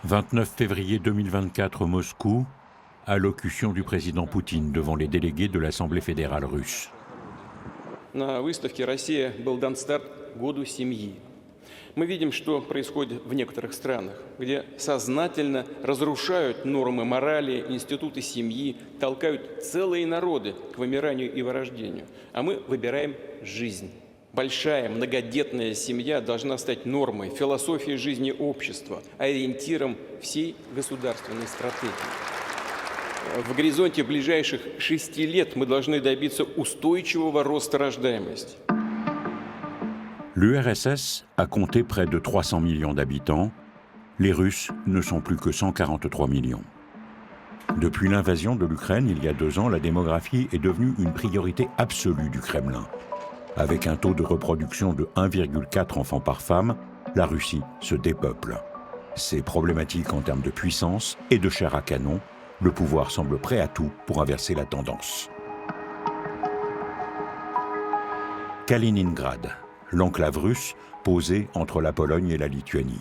29 février 2024, Moscou, allocution du président Poutine devant les délégués de l'Assemblée fédérale russe. На выставке «Россия» был дан старт году семьи. Мы видим, что происходит в некоторых странах, где сознательно разрушают нормы морали, институты семьи, толкают целые народы к вымиранию и вырождению. А мы выбираем жизнь. Большая многодетная семья должна стать нормой, философией жизни общества, ориентиром всей государственной стратегии. В горизонте ближайших 6 лет мы должны добиться устойчивого роста рождаемости. L'URSS a compté près de 300 millions d'habitants. Les Russes ne sont plus que 143 millions. Depuis l'invasion de l'Ukraine il y a 2 ans, la démographie est devenue une priorité absolue du Kremlin. Avec un taux de reproduction de 1,4 enfants par femme, la Russie se dépeuple. C'est problématique en termes de puissance et de chair à canon. Le pouvoir semble prêt à tout pour inverser la tendance. Kaliningrad, l'enclave russe posée entre la Pologne et la Lituanie.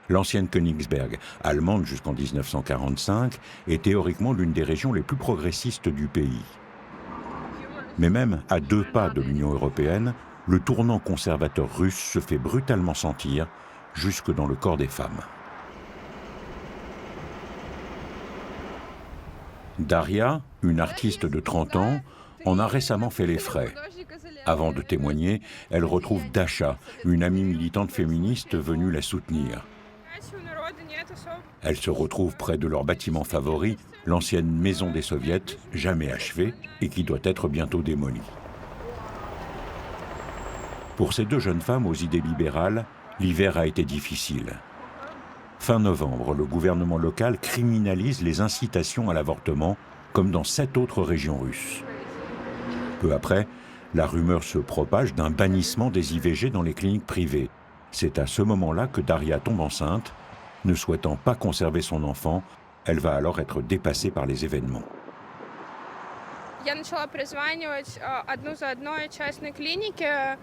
L'ancienne Königsberg, allemande jusqu'en 1945, est théoriquement l'une des régions les plus progressistes du pays. Mais même à 2 pas de l'Union européenne, le tournant conservateur russe se fait brutalement sentir jusque dans le corps des femmes. Daria, une artiste de 30 ans, en a récemment fait les frais. Avant de témoigner, elle retrouve Dasha, une amie militante féministe venue la soutenir. Elle se retrouve près de leur bâtiment favori, l'ancienne maison des soviets, jamais achevée et qui doit être bientôt démolie. Pour ces 2 jeunes femmes aux idées libérales, l'hiver a été difficile. Fin novembre, le gouvernement local criminalise les incitations à l'avortement, comme dans 7 autres régions russes. Peu après, la rumeur se propage d'un bannissement des IVG dans les cliniques privées. C'est à ce moment-là que Daria tombe enceinte. Ne souhaitant pas conserver son enfant, elle va alors être dépassée par les événements. Я начала прозванивать одну за одной частные клиники,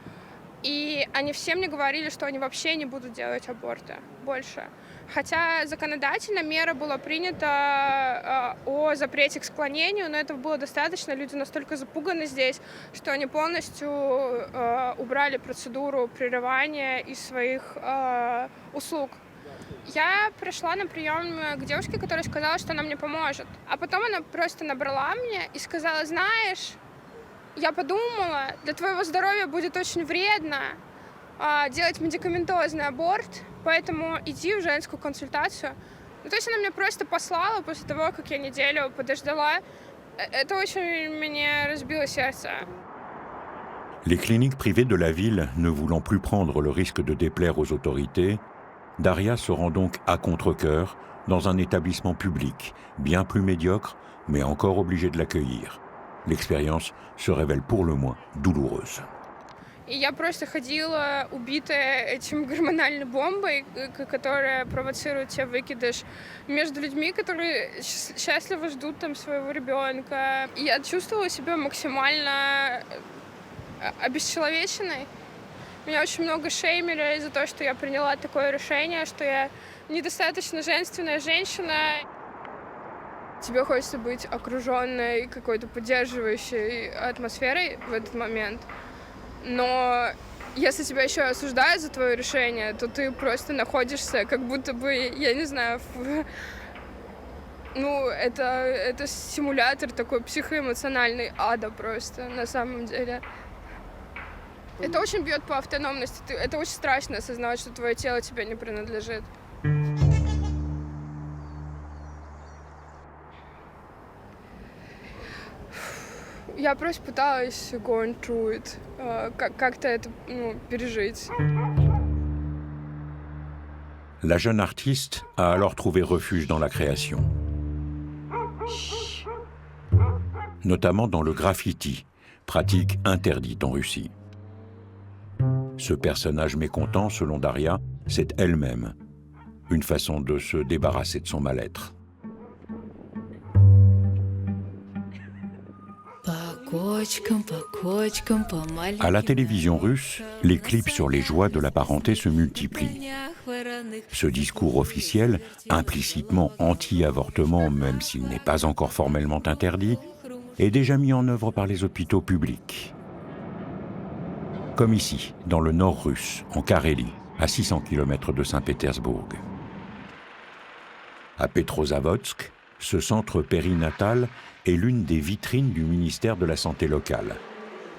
и они все мне говорили, что они вообще не будут делать аборты больше. Хотя законодательно мера была принята о запрете к склонению, но этого было достаточно. Люди настолько запуганы здесь, что они полностью убрали процедуру прерывания из своих услуг. Я пришла на прием к девушке, которая сказала, что она мне поможет. А потом она просто набрала мне и сказала: знаешь, я подумала, для твоего здоровья будет очень вредно делать медикаментозный аборт, поэтому иди в женскую консультацию. Ну, то есть она меня просто послала после того, как я неделю подождала. Это очень мне разбило сердце. Les cliniques privées de la ville ne voulant plus prendre le risque de déplaire aux autorités, Daria se rend donc à contre-cœur dans un établissement public, bien plus médiocre, mais encore obligé de l'accueillir. L'expérience se révèle pour le moins douloureuse. И я просто ходила убитая этим гормональной бомбой, которая провоцирует тебе выкидыш, между людьми, которые счастливо ждут там своего ребенка. И я чувствовала себя максимально обесчеловеченной. Меня очень много шеймили за то, что я приняла такое решение, что я недостаточно женственная женщина. Тебе хочется быть окруженной какой-то поддерживающей атмосферой в этот момент. Но если тебя еще осуждают за твое решение, то ты просто находишься как будто бы, я не знаю, это симулятор такой психоэмоциональный ада просто на самом деле. Это очень бьет по автономности. Это очень страшно осознавать, что твое тело тебе не принадлежит. Я просто пыталась going through it, как-то это пережить. La jeune artiste a alors trouvé refuge dans la création. Notamment dans le graffiti, pratique interdite en Russie. Ce personnage mécontent, selon Daria, c'est elle-même. Une façon de se débarrasser de son mal-être. À la télévision russe, les clips sur les joies de la parenté se multiplient. Ce discours officiel, implicitement anti-avortement, même s'il n'est pas encore formellement interdit, est déjà mis en œuvre par les hôpitaux publics. Comme ici, dans le nord russe, en Carélie, à 600 km de Saint-Pétersbourg. À Petrozavodsk, ce centre périnatal est l'une des vitrines du ministère de la Santé locale.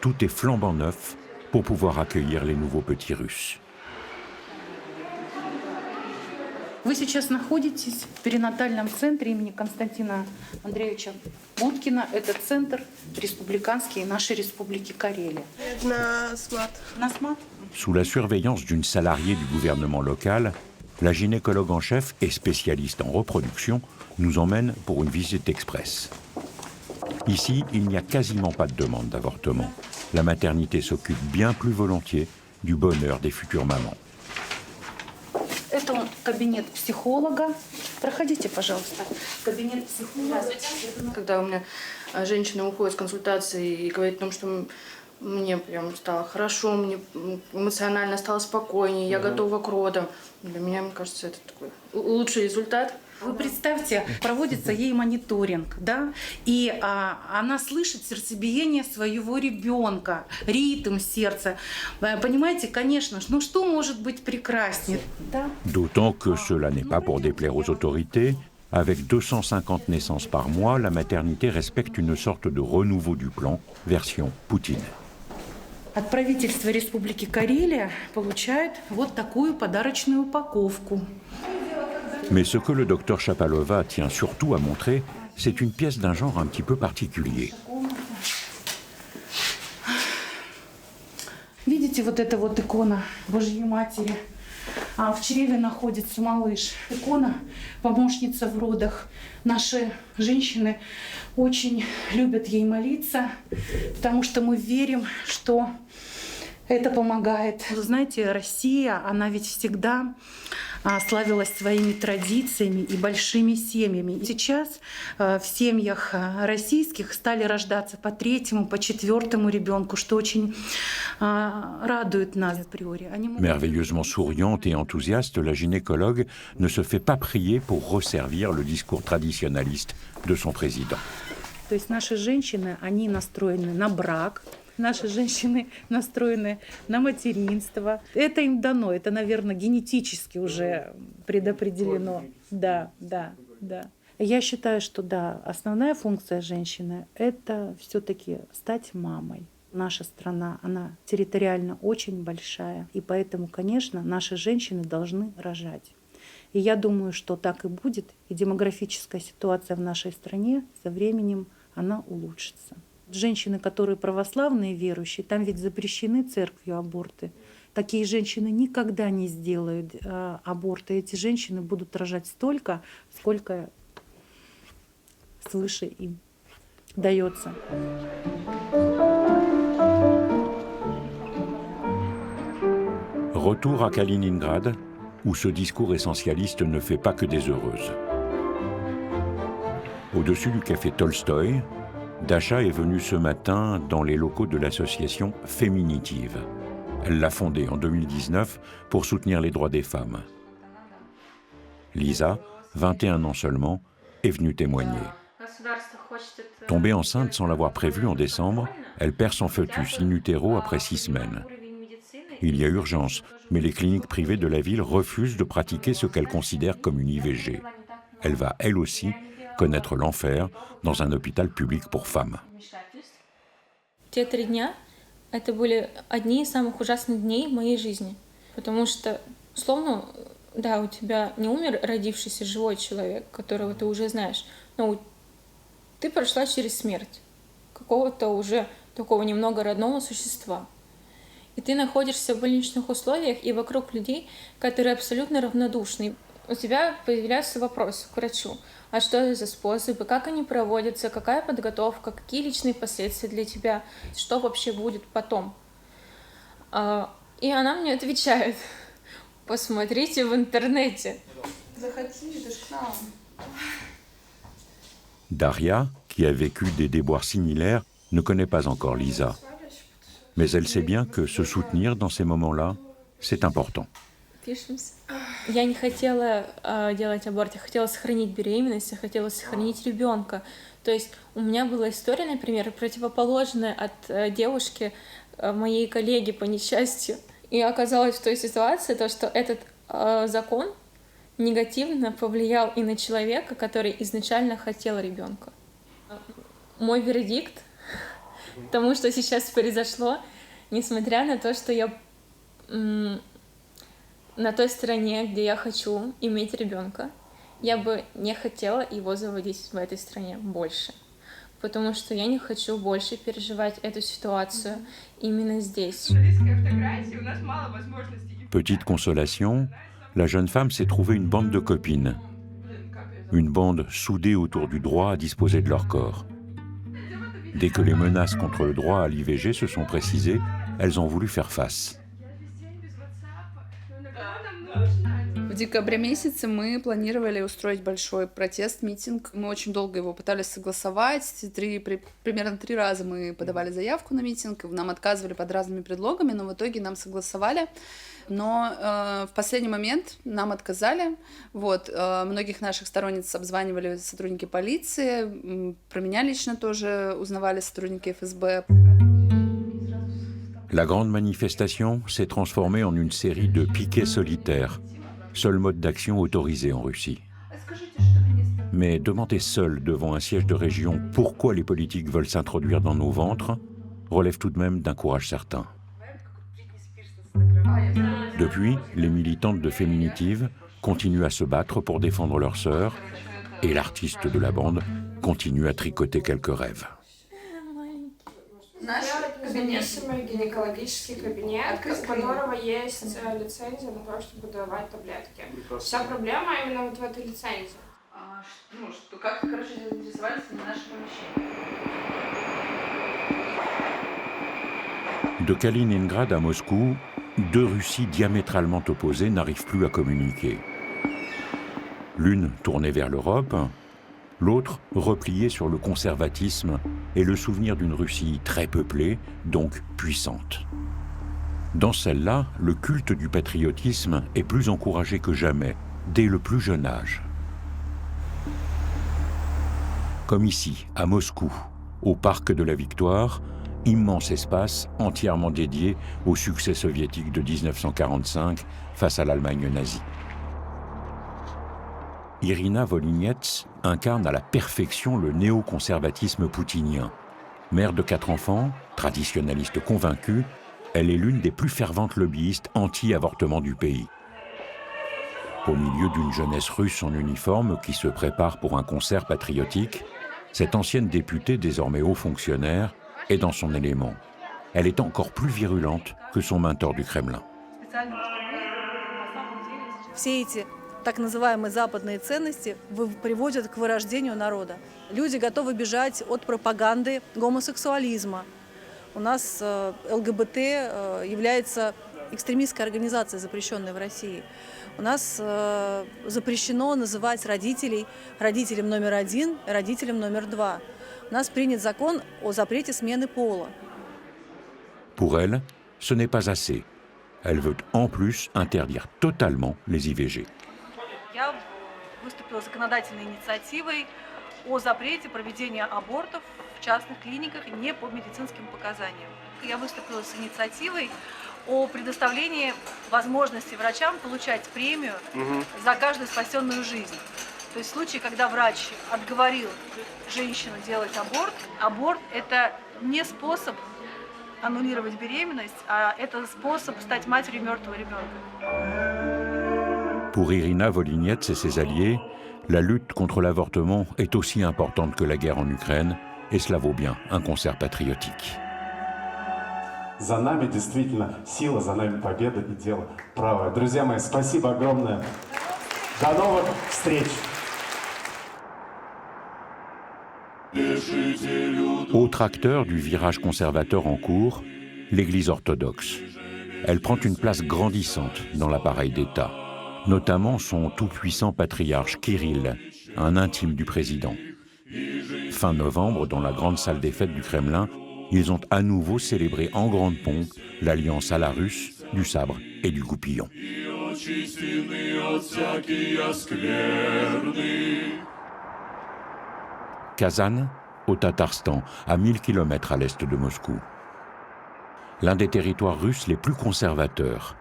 Tout est flambant neuf pour pouvoir accueillir les nouveaux petits Russes. Вы сейчас находитесь в перинатальном центре имени Константина Андреевича Уткина. Это центр республиканский нашей республики Карелия. На СМАТ. На СМАТ? Sous la surveillance d'une salariée du gouvernement local, la gynécologue en chef et spécialiste en reproduction nous emmène pour une visite express. Ici, il n'y a quasiment pas de demande d'avortement. La maternité s'occupe bien plus volontiers du bonheur des futures mamans. Это кабинет психолога. Проходите, пожалуйста. Кабинет психолога. Когда у меня женщина уходит с консультации и говорит о том, что мне прям стало хорошо, мне эмоционально стало спокойнее, я готова к родам. Для меня, мне кажется, это такой лучший результат. Вы представьте, проводится ей мониторинг, да, и она слышит сердцебиение своего ребенка, ритм сердца. Понимаете, конечно, ну что может быть прекраснее, да? D'autant que cela n'est pas pour déplaire aux autorités. Avec 250 naissances par mois, la maternité respecte une sorte de renouveau du plan, version Poutine. От правительства Республики Карелия получает вот такую подарочную упаковку. Mais ce que le docteur Chapalova tient surtout à montrer, c'est une pièce d'un genre un petit peu particulier. Видите, вот эта вот икона Божьей Матери. В чреве находится малыш. Икона, помощница в родах. Наши женщины очень любят ей молиться, потому что мы верим, что это помогает. Вы знаете, Россия, она ведь всегда славилась своими традициями и большими семьями. Сейчас в семьях российских стали рождаться по 3-му, по 4-му ребенку, что очень радует нас априори. Merveilleusement souriante et enthousiaste, la gynécologue ne se fait pas prier pour resservir le discours traditionnaliste de son président. То есть наши женщины, они настроены на брак, наши женщины настроены на материнство. Это им дано, это, наверное, генетически уже предопределено. Да. Я считаю, что да, основная функция женщины – это все-таки стать мамой. Наша страна, она территориально очень большая, и поэтому, конечно, наши женщины должны рожать. И я думаю, что так и будет, и демографическая ситуация в нашей стране со временем она улучшится. Женщины, которые православные верующие, там ведь запрещены церковью аборты. Такие женщины никогда не сделают аборты. Эти женщины будут рожать столько, сколько свыше им дается. Retour à Kaliningrad, où ce discours essentialiste ne fait pas que des heureuses. Au-dessus du café Tolstoï, Dasha est venue ce matin dans les locaux de l'association Féminitive. Elle l'a fondée en 2019 pour soutenir les droits des femmes. Lisa, 21 ans seulement, est venue témoigner. Tombée enceinte sans l'avoir prévu en décembre, elle perd son fœtus in utero après 6 semaines. Il y a urgence, mais les cliniques privées de la ville refusent de pratiquer ce qu'elles considèrent comme une IVG. Elle va, elle aussi, connaître l'enfer dans un hôpital public pour femmes. Те 3 дня – это были одни из самых ужасных дней в моей жизни. Потому что, условно, да, у тебя не умер родившийся живой человек, которого ты уже знаешь, но ты прошла через смерть какого-то уже такого немного родного существа. И ты находишься в больничных условиях и вокруг людей, которые абсолютно равнодушны. У тебя появляются вопросы к врачу. А что это за способы, как они проводятся, какая подготовка, какие личные последствия для тебя, что вообще будет потом. И она мне отвечает: посмотрите в интернете. Заходи, это ж к нам. Daria, qui a vécu des déboires similaires, ne connaît pas encore Lisa. Mais elle sait bien que se soutenir dans ces moments-là, c'est important. Пишемся. Я не хотела делать аборт, я хотела сохранить беременность, я хотела сохранить ребенка. То есть у меня была история, например, противоположная от девушки, моей коллеги по несчастью. И оказалось в той ситуации то, что этот закон негативно повлиял и на человека, который изначально хотел ребенка. Мой вердикт тому, что сейчас произошло, несмотря на то, что я на той стороне, где я хочу иметь ребенка, я бы не хотела его заводить в этой стране больше, потому что я не хочу больше переживать эту ситуацию именно здесь. Petite consolation, la jeune femme s'est trouvée une bande de copines. Une bande soudée autour du droit à disposer de leur corps. Dès que les menaces contre le droit à l'IVG se sont précisées, elles ont voulu faire face. В декабре месяце мы планировали устроить большой протест, митинг. Мы очень долго его пытались согласовать. Примерно 3 раза мы подавали заявку на митинг. Нам отказывали под разными предлогами, но в итоге нам согласовали. Но в последний момент нам отказали. Многих наших сторонниц обзванивали сотрудники полиции. Про меня лично тоже узнавали сотрудники ФСБ. La grande manifestation s'est transformée en une série de piquets solitaires, seul mode d'action autorisé en Russie. Mais demander seul devant un siège de région pourquoi les politiques veulent s'introduire dans nos ventres relève tout de même d'un courage certain. Depuis, les militantes de Féminitive continuent à se battre pour défendre leurs sœurs et l'artiste de la bande continue à tricoter quelques rêves. Наш независимый гинекологический кабинет, у которого есть лицензия на то, чтобы давать таблетки. Вся проблема именно вот в этой лицензии. Как, заинтересовались на наше помещение? De Kaliningrad à Moscou, 2 Russies diamétralement opposées n'arrivent plus à communiquer. L'une tournée vers l'Europe, l'autre repliée sur le conservatisme et le souvenir d'une Russie très peuplée, donc puissante. Dans celle-là, le culte du patriotisme est plus encouragé que jamais, dès le plus jeune âge. Comme ici, à Moscou, au Parc de la Victoire, immense espace entièrement dédié au succès soviétique de 1945 face à l'Allemagne nazie. Irina Volinets incarne à la perfection le néoconservatisme poutinien. Mère de 4 enfants, traditionnaliste convaincue, elle est l'une des plus ferventes lobbyistes anti-avortement du pays. Au milieu d'une jeunesse russe en uniforme qui se prépare pour un concert patriotique, cette ancienne députée, désormais haut fonctionnaire, est dans son élément. Elle est encore plus virulente que son mentor du Kremlin. Так называемые западные ценности приводят к вырождению народа. Люди готовы бежать от пропаганды гомосексуализма. У нас ЛГБТ является экстремистской организацией, запрещенной в России. У нас запрещено называть родителей родителем номер 1 и родителем номер 2. У нас принят закон о запрете смены пола. Pour elle, ce n'est pas assez. Elle veut en plus interdire totalement les IVG. Я выступила законодательной инициативой о запрете проведения абортов в частных клиниках не по медицинским показаниям. Я выступила с инициативой о предоставлении возможности врачам получать премию за каждую спасенную жизнь. То есть в случае, когда врач отговорил женщину делать аборт, аборт – это не способ аннулировать беременность, а это способ стать матерью мертвого ребенка. Pour Irina Volinets et ses alliés, la lutte contre l'avortement est aussi importante que la guerre en Ukraine, et cela vaut bien un concert patriotique. За нами действительно сила, за нами победа и дело правое. Друзья мои, спасибо огромное. До новых встреч! Autre acteur du virage conservateur en cours, l'Église orthodoxe. Elle prend une place grandissante dans l'appareil d'État, notamment son tout-puissant patriarche Kirill, un intime du président. Fin novembre, dans la grande salle des fêtes du Kremlin, ils ont à nouveau célébré en grande pompe l'alliance à la russe du sabre et du goupillon. Kazan, au Tatarstan, à 1000 km à l'est de Moscou. L'un des territoires russes les plus conservateurs.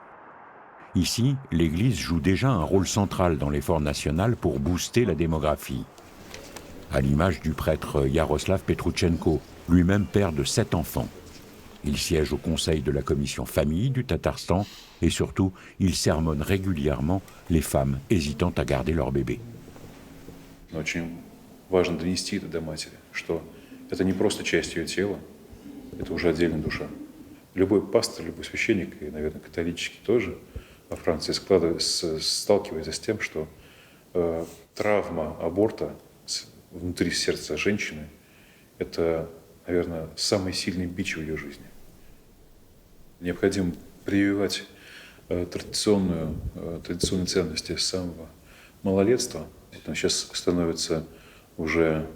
Ici, l'Église joue déjà un rôle central dans l'effort national pour booster la démographie. À l'image du prêtre Yaroslav Petrouchenko, lui-même père de 7 enfants. Il siège au conseil de la commission famille du Tatarstan et surtout, il sermonne régulièrement les femmes hésitant à garder leur bébé. Очень важно донести это до матери, что это не просто часть ее тела, это уже отдельная душа. Любой пастор, любой священник, и, наверное, католический тоже, во Франции сталкивается с тем, что травма аборта внутри сердца женщины – это, наверное, самый сильный бич в ее жизни. Необходимо прививать традиционные ценности с самого малолетства. Это сейчас становится уже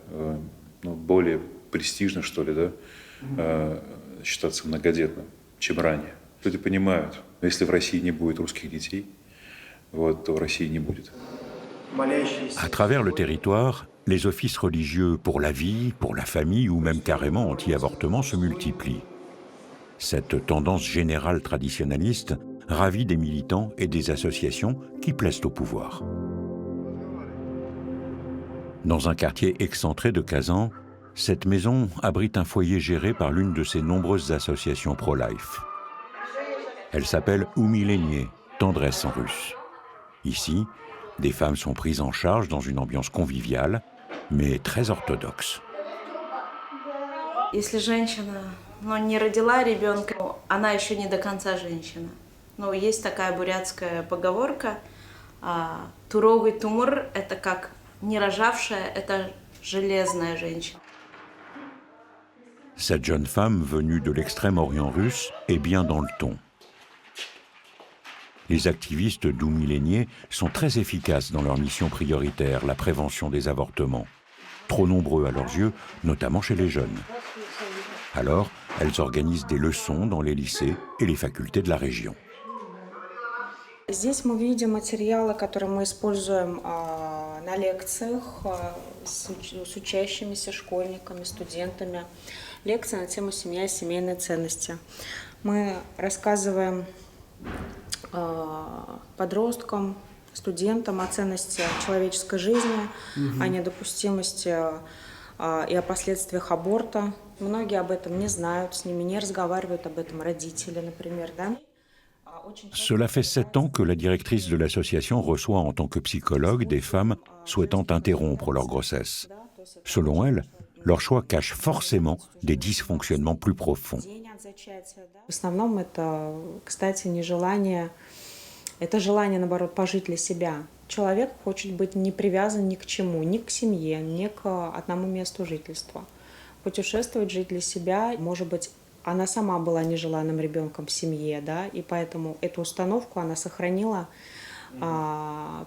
более престижно, что ли, да, считаться многодетным, чем ранее. Люди понимают, если в России не будет русских детей, то в России не будет. À travers le territoire, les offices religieux pour la vie, pour la famille ou même carrément anti-avortement se multiplient. Cette tendance générale traditionnaliste ravit des militants et des associations qui plaisent au pouvoir. Dans un quartier excentré de Kazan, cette maison abrite un foyer géré par l'une de ses nombreuses associations pro-life. Elle s'appelle Umilenie, tendresse en russe. Ici, des femmes sont prises en charge dans une ambiance conviviale, mais très orthodoxe. Если женщина, не родила ребенка, она еще не до конца женщина. Есть такая бурятская поговорка: туровый тумур – это как не рожавшая, это железная женщина. Cette jeune femme venue de l'extrême-orient russe est bien dans le ton. Les activistes d'Umilenie sont très efficaces dans leur mission prioritaire, la prévention des avortements. Trop nombreux à leurs yeux, notamment chez les jeunes. Alors, elles organisent des leçons dans les lycées et les facultés de la région. Здесь мы видим материалы, которые мы используем на лекциях с учащимися школьниками, студентами. Лекции на тему «Семья и семейные ценности». Мы рассказываем подросткам, студентам о ценности человеческой жизни, о недопустимости и о последствиях аборта. Многие об этом не знают, с ними не разговаривают об этом родители, например, да? Cela fait 7 ans que la directrice de l'association reçoit en tant que psychologue des femmes souhaitant interrompre leur grossesse. Selon elle, leur choix cache forcément des dysfonctionnements plus profonds. В основном это, кстати, нежелание, это желание, наоборот, пожить для себя. Человек хочет быть не привязан ни к чему, ни к семье, ни к одному месту жительства. Путешествовать, жить для себя, может быть, она сама была нежеланным ребенком в семье, да, и поэтому эту установку она сохранила,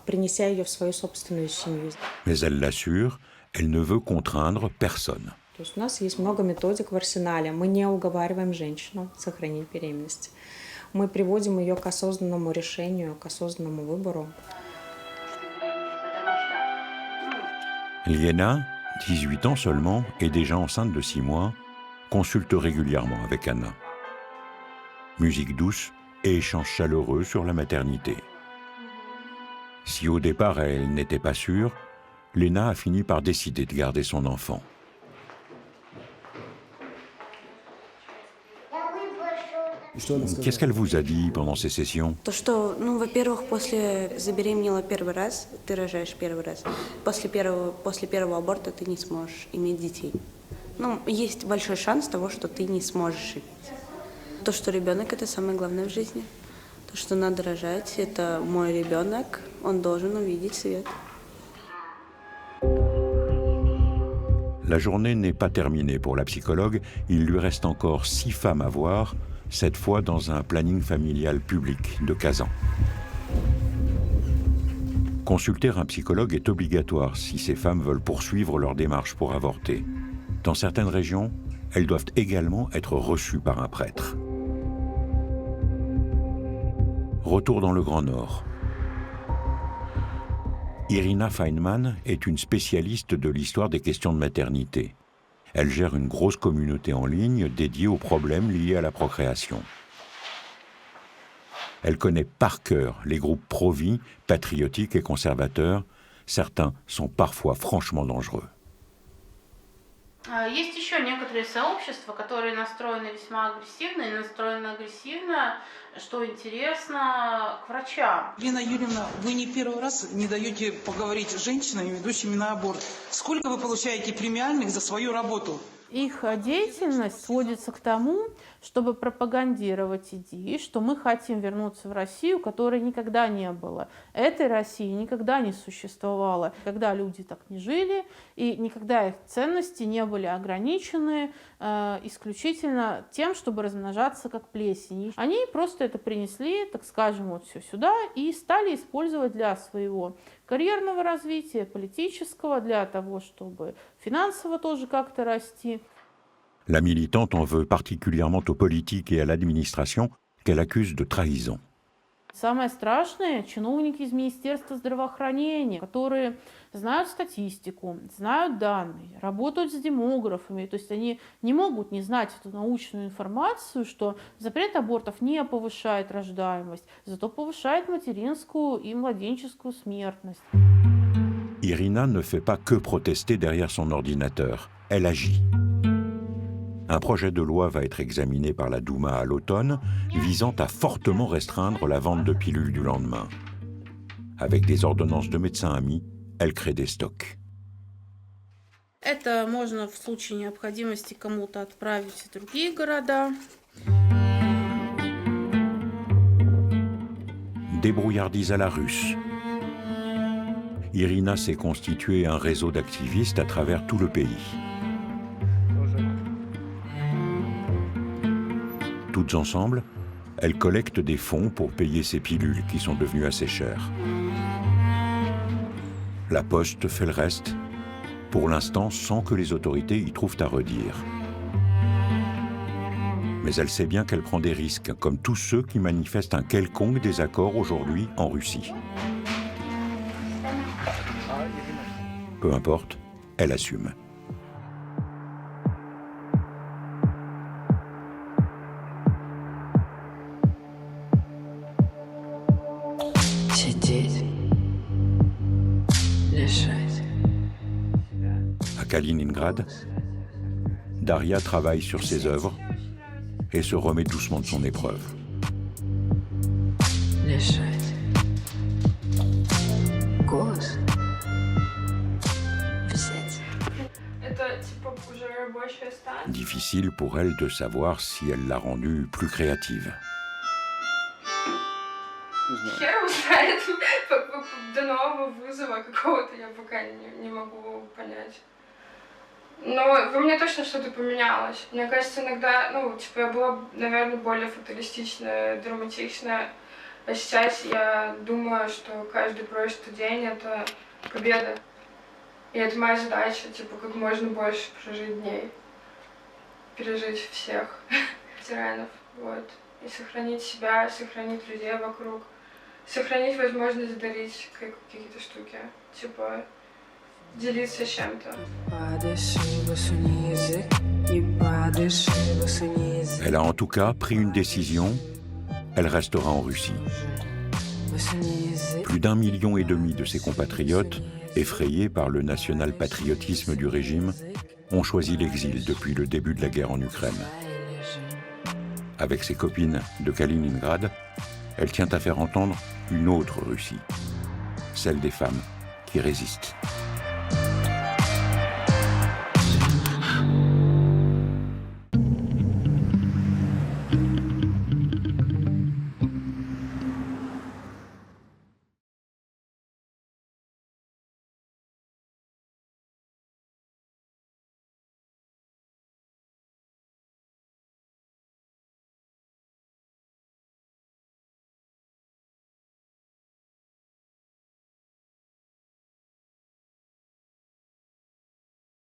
принеся ее в свою собственную семью. Mais elle l'assure, elle ne veut contraindre personne. То есть у нас есть много методик в арсенале. Мы не уговариваем женщину сохранить беременность. Мы приводим ее к осознанному решению, к осознанному выбору. Liena, 18 ans seulement et déjà enceinte de 6 mois, consulte régulièrement avec Anna. Musique douce et échange chaleureux sur la maternité. Si au départ elle n'était pas sûre, Lena a fini par décider de garder son enfant. Qu'est-ce qu'elle vous a dit pendant ces sessions? То, что, во-первых, после забеременела первый раз, ты рожаешь первый раз, после первого аборта ты не сможешь иметь детей. Есть большой шанс того, что ты не сможешь иметь. То, что ребенок – это самое главное в жизни. То, что надо рожать, это мой ребенок, он должен увидеть свет. La journée n'est pas terminée pour la psychologue. Il lui reste encore 6 femmes à voir, cette fois dans un planning familial public de Kazan. Consulter un psychologue est obligatoire si ces femmes veulent poursuivre leur démarche pour avorter. Dans certaines régions, elles doivent également être reçues par un prêtre. Retour dans le Grand Nord. Irina Feynman est une spécialiste de l'histoire des questions de maternité. Elle gère une grosse communauté en ligne dédiée aux problèmes liés à la procréation. Elle connaît par cœur les groupes pro-vie, patriotiques et conservateurs. Certains sont parfois franchement dangereux. Есть еще некоторые сообщества, которые настроены весьма агрессивно, что интересно, к врачам. Лена Юрьевна, вы не первый раз не даете поговорить с женщинами, идущими на аборт. Сколько вы получаете премиальных за свою работу? Их деятельность сводится к тому, чтобы пропагандировать идеи, что мы хотим вернуться в Россию, которой никогда не было. Этой России никогда не существовало, когда люди так не жили, и никогда их ценности не были ограничены исключительно тем, чтобы размножаться как плесень. Они просто это принесли, так скажем, вот все сюда и стали использовать для своего карьерного развития, политического, для того, чтобы финансово тоже как-то расти. La militante en veut particulièrement aux politiques et à l'administration qu'elle accuse de trahison. Самое страшное — чиновники из Министерства здравоохранения, которые знают статистику, знают данные, работают с демографами. То есть они не могут не знать эту научную информацию, что запрет абортов не повышает рождаемость, зато повышает материнскую и младенческую смертность. Irina ne fait pas que protester derrière son ordinateur, elle agit. Un projet de loi va être examiné par la Douma à l'automne, visant à fortement restreindre la vente de pilules du lendemain. Avec des ordonnances de médecins amis, elle crée des stocks. Это можно в случае необходимости кому-то отправить в другие города. Débrouillardise à la russe. Irina s'est constitué un réseau d'activistes à travers tout le pays. Toutes ensemble, elles collectent des fonds pour payer ces pilules qui sont devenues assez chères. La Poste fait le reste, pour l'instant sans que les autorités y trouvent à redire. Mais elle sait bien qu'elle prend des risques, comme tous ceux qui manifestent un quelconque désaccord aujourd'hui en Russie. Peu importe, elle assume. À Kaliningrad, Daria travaille sur ses œuvres et se remet doucement de son épreuve. Difficile pour elle de savoir si elle l'a rendue plus créative. Хер его знает, до нового вызова какого-то я пока не могу понять. Но во мне точно что-то поменялось. Мне кажется, иногда, я была, наверное, более фаталистичная, драматичная. А сейчас я думаю, что каждый прожитый день — это победа. И это моя задача, как можно больше прожить дней. Пережить всех тиранов, вот. И сохранить себя, сохранить людей вокруг. Сохранить возможность дарить какие-то штуки. Делиться чем-то. Elle a en tout cas pris une décision, elle restera en Russie. Plus d'1,5 million de ses compatriotes, effrayés par le national-patriotisme du régime, ont choisi l'exil depuis le début de la guerre en Ukraine. Avec ses copines de Kaliningrad, elle tient à faire entendre une autre Russie, celle des femmes qui résistent.